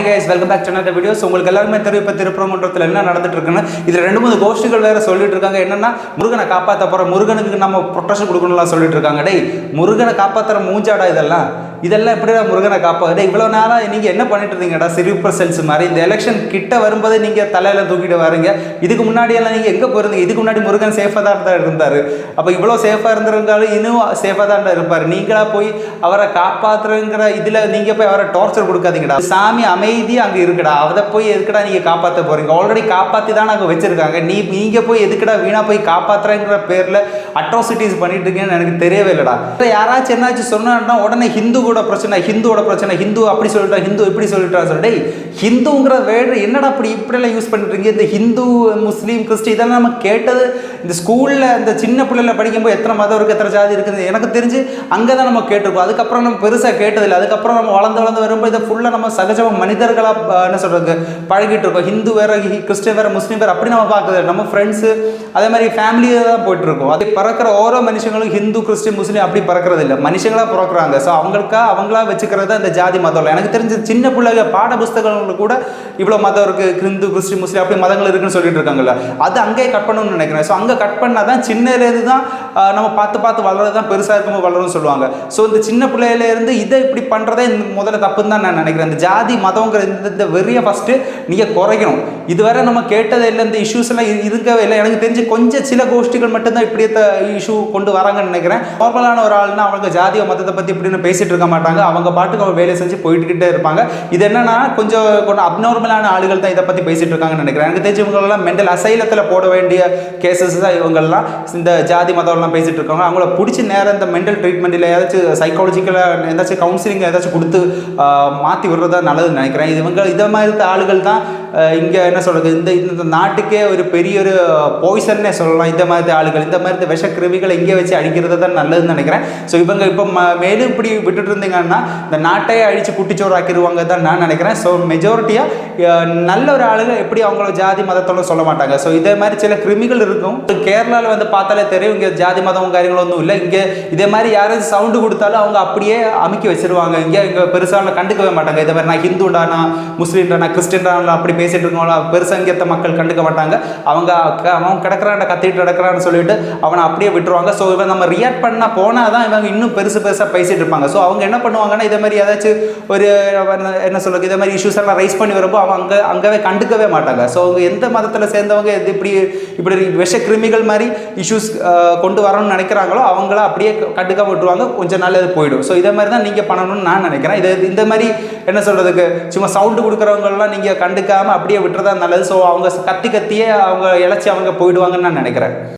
guys, welcome back to another video. So உங்களுக்கு எல்லாருமே தெரியும் இப்ப திருப்பரங்குன்றத்துல என்ன நடந்துட்டு இருக்குன்னு. இதுல ரெண்டு மூணு கோஷ்டிகள் வேற சொல்லிட்டு இருக்காங்க. என்னன்னா முருகனை காப்பாத்த போற முருகனுக்கு நம்ம ப்ரொடெக்ஷன் கொடுக்கணும்லாம் சொல்லிட்டு இருக்காங்க. டேய் முருகனை காப்பாத்துற மூஞ்சாடா இதெல்லாம் எப்படிடா முருகனை காப்பா? டேய் இவ்வளவு நாளா நீங்க என்ன பண்ணிட்டு இருந்தீங்கடா? சிரிப்பர் செல்ஸ் மாதிரி இந்த எலெக்ஷன் கிட்ட வரும்போது நீங்க தலையில தூக்கிட்டு வரீங்க. இதுக்கு முன்னாடி எல்லாம் நீங்க எங்க போயிருந்தீங்க? இதுக்கு முன்னாடி முருகன் சேஃபா தான் இருந்தாரு. அப்ப இவ்வளவு சேஃபா இருந்திருந்தாலும் இன்னும் சேஃபா தான் இருப்பாரு. நீங்களா போய் அவரை காப்பாத்துறங்கிற இதுல நீங்க போய் அவரை டார்ச்சர் கொடுக்காதீங்கடா. சாமி அமைதியா அங்க இருக்குடா. அதை போய் எதுக்கடா நீங்க காப்பாற்ற போறீங்க? ஆல்ரெடி காப்பாத்தி தான் அங்க வச்சிருக்காங்க. நீங்க போய் எதுக்கடா வீணா போய் காப்பாத்துறங்கிற பேர்ல அட்ராசிட்டிஸ் பண்ணிட்டு இருக்கீங்கன்னு எனக்கு தெரியவே இல்லடா. யாராச்சும் என்னாச்சும் சொன்னா உடனே ஹிந்துவோட பிரச்சனை, ஹிந்து அப்படி சொல்லிட்டா, ஹிந்து இப்படி சொல்லிட்டா சொல்லிட்டு ஹிந்துங்கிற வேர்டு என்னடா அப்படி இப்படியெல்லாம் யூஸ் பண்ணிட்டு இந்த ஹிந்து முஸ்லீம் கிறிஸ்டி இதெல்லாம் நம்ம கேட்டது இந்த ஸ்கூல்ல இந்த சின்ன பிள்ளைல படிக்கும்போது எத்தனை மதம் இருக்கு, எத்தனை ஜாதி இருக்குது எனக்கு தெரிஞ்சு அங்கதான் நம்ம கேட்டிருக்கோம். அதுக்கப்புறம் நம்ம பெருசா கேட்டதில்லை. அதுக்கப்புறம் நம்ம வளர்ந்து வரும்போது இதை ஃபுல்லா நம்ம சகஜமாக மனிதர்களா என்ன சொல்றது பழகிட்டு இருக்கோம். ஹிந்து வேற, கிறிஸ்டின் வேற, முஸ்லீம் வேற அப்படி நம்ம பார்க்குறது. நம்ம ஃப்ரெண்ட்ஸு அதே மாதிரி ஃபேமிலியை தான் போயிட்டு இருக்கோம். அது பறக்கிற ஓரோ மனுஷங்களும் ஹிந்து கிறிஸ்டின் முஸ்லீம் அப்படி பறக்கிறது இல்லை, மனுஷங்களா பிறக்கிறாங்க. ஸோ அவங்களா வச்சுக்கிறது அந்த ஜாதி மதம் இல்லை. எனக்கு தெரிஞ்ச சின்ன பிள்ளைங்க பாட புஸ்தகங்கள் கூட இவ்வளோ மதம் இருக்கு, ஹிந்து கிறிஸ்டின் முஸ்லீம் அப்படி மதங்கள் இருக்குன்னு சொல்லிட்டு இருக்காங்கல்ல, அது அங்கேயே கட் பண்ணணும்னு நினைக்கிறேன். ஸோ அங்கே கட் பண்ணால் தான் சின்னலேருந்து தான் நம்ம பார்த்து வளர்றது தான் பெருசாக இருக்கும்போது வளரும்னு சொல்லுவாங்க. ஸோ இந்த சின்ன பிள்ளையிலேருந்து இதை இப்படி பண்ணுறதே முதல்ல தப்புன்னு தான் நான் நினைக்கிறேன். இந்த ஜாதி மதங்கிற இந்த வெறியை ஃபஸ்ட்டு நீங்கள் குறைக்கணும். இதுவரை நம்ம கேட்டதே இல்லை, இந்த இஷ்யூஸ் எல்லாம் இருக்கவே இல்லை. எனக்கு தெரிஞ்சு கொஞ்சம் சில கோஷ்டிகள் மட்டும்தான் இப்படியே இஷ்யூ கொண்டு வராங்கன்னு நினைக்கிறேன். நார்மலான ஒரு ஆள்னா அவங்க ஜாதிய மதத்தை பற்றி இப்படின்னு பேசிட்டு இருக்க மாட்டாங்க. அவங்க பாட்டுக்கு அவங்க வேலை செஞ்சு போயிட்டுக்கிட்டே இருப்பாங்க. இது என்னன்னா கொஞ்சம் அப்நார்மலான ஆளுகள் தான் இதை பற்றி பேசிட்டு இருக்காங்கன்னு நினைக்கிறேன். எனக்கு தெரிஞ்சு இவங்களெல்லாம் மென்டல் அசைலத்தில் போட வேண்டிய கேசஸ் தான் இவங்கெல்லாம் இந்த ஜாதி மதம்லாம் பேசிட்டு இருக்காங்க. அவங்கள பிடிச்சி நேரம் இந்த மென்டல் ட்ரீட்மெண்ட் இல்லை ஏதாச்சும் சைக்காலஜிக்கலாக ஏதாச்சும் கவுன்சிலிங் ஏதாச்சும் கொடுத்து மாற்றி விடுறதா நல்லதுன்னு நினைக்கிறேன். இதை மாதிரி ஆளுகள் தான் இங்கே என்ன சொல்கிறது இந்த நாட்டுக்கே ஒரு பெரிய ஒரு பாய்சன்னே சொல்லலாம். இந்த மாதிரி ஆளுகள் இந்த மாதிரி விஷக்கிருமிகளை இங்கே வச்சு அடிக்கிறது தான் நல்லதுன்னு நினைக்கிறேன். ஸோ இவங்க இப்போ மேலும் இப்படி விட்டுட்டு இருந்தீங்கன்னா இந்த நாட்டையே அழித்து குட்டிச்சோறு ஆக்கிடுவாங்க தான் நான் நினைக்கிறேன். ஸோ மெஜாரிட்டியாக நல்ல ஒரு ஆளுகள் எப்படி அவங்களோட ஜாதி மதத்தோட சொல்ல மாட்டாங்க. ஸோ இதே மாதிரி சில கிருமிகள் இருக்கும். கேரளாவில் வந்து பார்த்தாலே தெரியும், இங்கே ஜாதி மதம் காரியங்கள் ஒன்றும் இல்லை. இங்கே இதே மாதிரி யாராச்சும் சவுண்டு கொடுத்தாலும் அவங்க அப்படியே அமுக்கி வச்சிருவாங்க. இங்கே பெருசாக கண்டுக்கவே மாட்டாங்க. இதே மாதிரி நான் ஹிந்துடா, நான் முஸ்லீம்டா, நான் கிறிஸ்டின்டா அப்படி பேசிட்டு இருக்கவங்களா பெருசங்கத்த மக்கள் கண்டுக்க மாட்டாங்க. அவன் கிடக்கிறான் கத்திட்டு கிடக்கிறான்னு சொல்லிட்டு அவனை அப்படியே விட்டுருவாங்க. ஸோ இவன் நம்ம ரியாக்ட் பண்ண போனால் தான் இவங்க இன்னும் பெருசாக பேசிட்டு இருப்பாங்க. ஸோ அவங்க என்ன பண்ணுவாங்கன்னா இதே மாதிரி ஏதாச்சும் ஒரு என்ன சொல்றது இதே மாதிரி இஷ்யூஸ் எல்லாம் ரைஸ் பண்ணி வரும்போது அவங்க அங்கவே கண்டுக்கவே மாட்டாங்க. ஸோ அவங்க எந்த மதத்தில் சேர்ந்தவங்க இப்படி விஷ கிருமிகள் மாதிரி இஷ்யூஸ் கொண்டு வரணும்னு நினைக்கிறாங்களோ அவங்கள அப்படியே கண்டுக்க விட்டுருவாங்க. கொஞ்சம் நாள் அது போயிடும். ஸோ இதே மாதிரி தான் நீங்கள் பண்ணணும்னு நான் நினைக்கிறேன். இந்த மாதிரி என்ன சொல்றதுக்கு சும்மா சவுண்டு கொடுக்குறவங்கலாம் நீங்கள் கண்டுக்காமல் அப்படியே விட்டுறதா நல்லது. ஸோ அவங்க கத்தியே அவங்க இழைச்சி அவங்க போயிடுவாங்கன்னு நான் நினைக்கிறேன்.